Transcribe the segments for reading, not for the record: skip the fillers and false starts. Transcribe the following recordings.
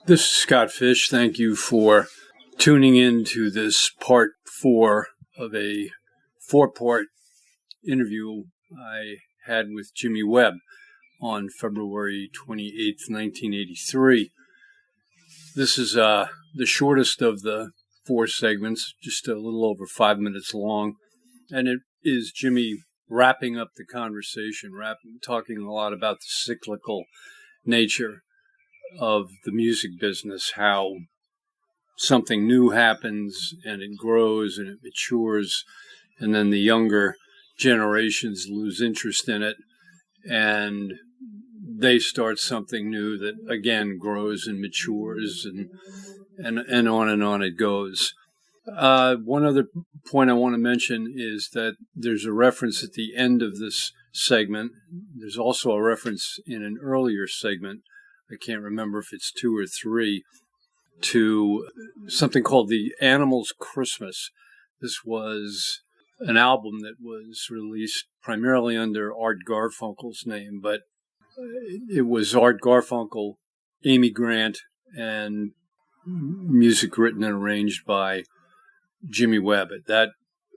This is Scott Fish. Thank you for tuning in to this part 4 of a 4-part interview I had with Jimmy Webb on February 28th, 1983. This is the shortest of the 4 segments, just a little over 5 minutes long, and it is Jimmy wrapping up the conversation, talking a lot about the cyclical nature of the music business, how something new happens and it grows and it matures, and then the younger generations lose interest in it and they start something new that again grows and matures, and on it goes. One other point I want to mention is that there's a reference at the end of this segment. There's also a reference in an earlier segment, I can't remember if it's 2 or 3, to something called The Animals' Christmas. This was an album that was released primarily under Art Garfunkel's name, but it was Art Garfunkel, Amy Grant, and music written and arranged by Jimmy Webb. That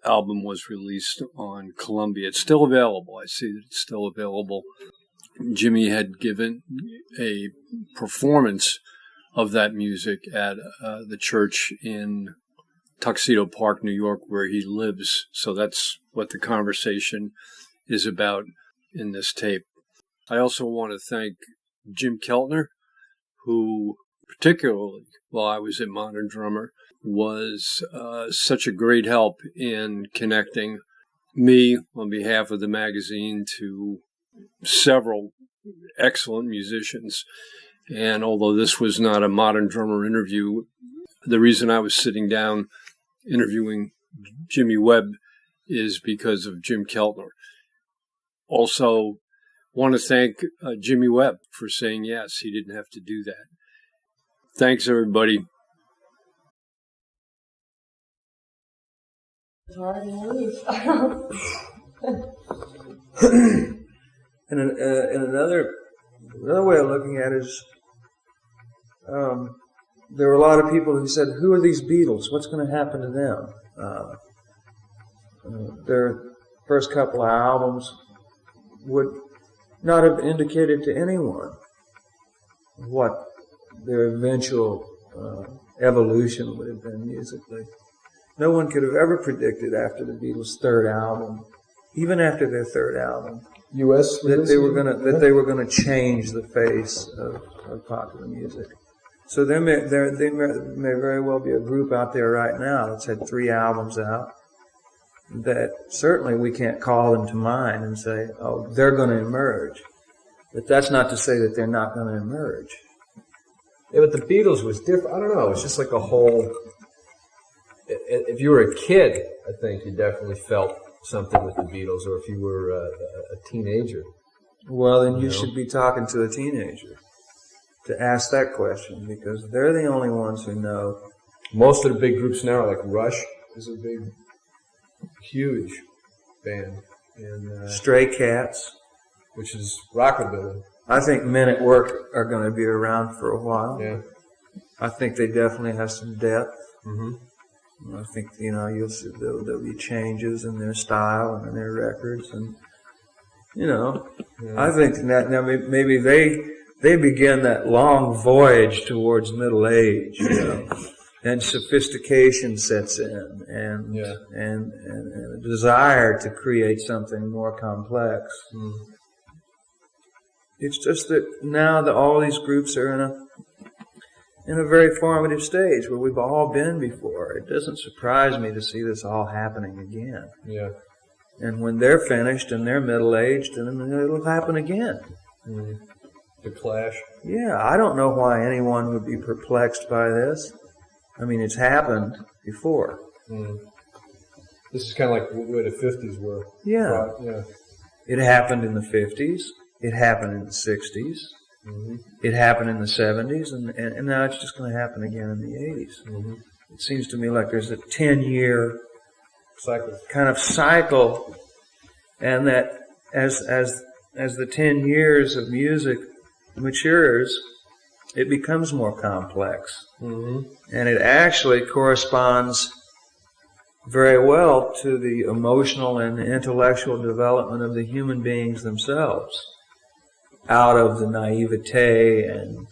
album was released on Columbia. It's still available. I see that it's still available. Jimmy had given a performance of that music at the church in Tuxedo Park, New York, where he lives. So that's what the conversation is about in this tape. I also want to thank Jim Keltner, who particularly while I was at Modern Drummer was such a great help in connecting me on behalf of the magazine to several excellent musicians. And although this was not a Modern Drummer interview, the reason I was sitting down interviewing Jimmy Webb is because of Jim Keltner. Also, want to thank Jimmy Webb for saying yes. He didn't have to do that. Thanks, everybody. And another way of looking at it is, there were a lot of people who said, "Who are these Beatles? What's going to happen to them?" Their first couple of albums would not have indicated to anyone what their eventual evolution would have been musically. No one could have ever predicted after the Beatles' third album, even after their third album, that they were going to change the face of popular music. So there may very well be a group out there right now that's had 3 albums out that certainly we can't call them to mind and say, oh, they're going to emerge. But that's not to say that they're not going to emerge. Yeah, but the Beatles was different. I don't know. It's just like a whole... If you were a kid, I think you definitely felt something with the Beatles, or if you were a teenager. Well, then you should be talking to a teenager to ask that question, because they're the only ones who know. Most of the big groups now, like Rush, is a big, huge band. And Stray Cats, which is rockabilly. I think Men at Work are going to be around for a while. Yeah. I think they definitely have some depth. Mm-hmm. I think, you'll see there'll be changes in their style and in their records, and I think that now maybe they begin that long voyage towards middle age, and sophistication sets in, and a desire to create something more complex. Mm. It's just that now that all these groups are in a very formative stage where we've all been before. It doesn't surprise me to see this all happening again. Yeah. And when they're finished and they're middle-aged, then it'll happen again. Mm. The Clash. Yeah, I don't know why anyone would be perplexed by this. I mean, it's happened before. Mm. This is kind of like where the 50s were. Yeah. Right? Yeah. It happened in the 50s. It happened in the 60s. Mm-hmm. It happened in the 70s, and now it's just going to happen again in the 80s. Mm-hmm. It seems to me like there's a 10-year cycle, kind of cycle, and that as the 10 years of music matures, it becomes more complex. Mm-hmm. And it actually corresponds very well to the emotional and intellectual development of the human beings themselves, out of the naivete and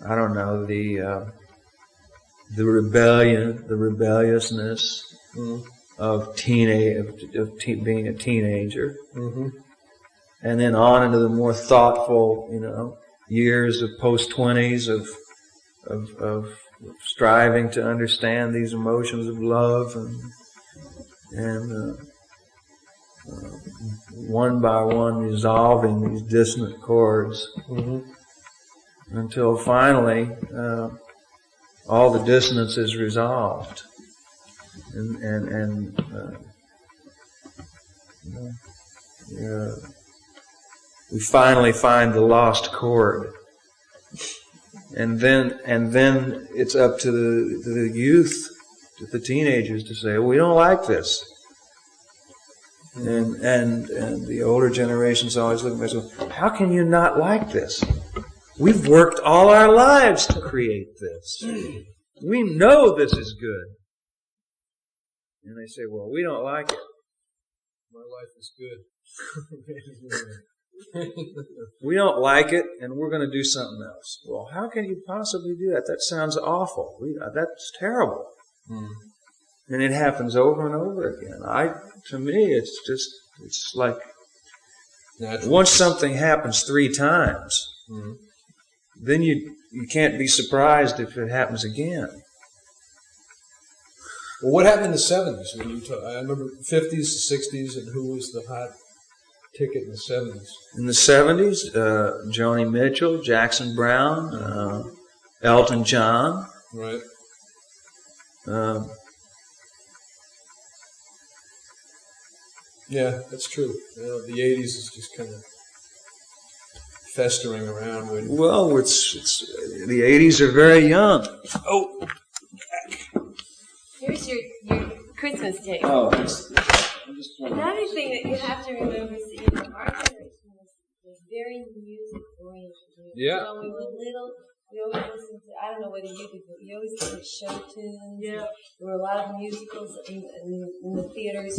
I don't know, the rebellion, the rebelliousness of being a teenager, and then on into the more thoughtful, years of post-20s of striving to understand these emotions of love and one by one resolving these dissonant chords until finally all the dissonance is resolved and we finally find the lost chord. And then it's up to the youth, to the teenagers, to say, well, we don't like this. And the older generation's always looking back and saying, how can you not like this? We've worked all our lives to create this. We know this is good. And they say, well, we don't like it. My life is good. We don't like it, and we're going to do something else. Well, how can you possibly do that? That sounds awful. That's terrible. And it happens over and over again. To me, it's like once something happens 3 times, then you can't be surprised if it happens again. Well, what happened in the 70s? I remember 50s, the 60s, and who was the hot ticket in the 70s? In the 70s, Joni Mitchell, Jackson Browne, Elton John. Right. Yeah, that's true. The 80s is just kind of festering around. Well, it's the 80s are very young. Oh. Here's your Christmas tape. Oh. Another thing that you have to remember is that our generation was very music oriented. Yeah. When we were little, we always listened to, I don't know whether you did, but we always listened to show tunes. Yeah. There were a lot of musicals in the theaters.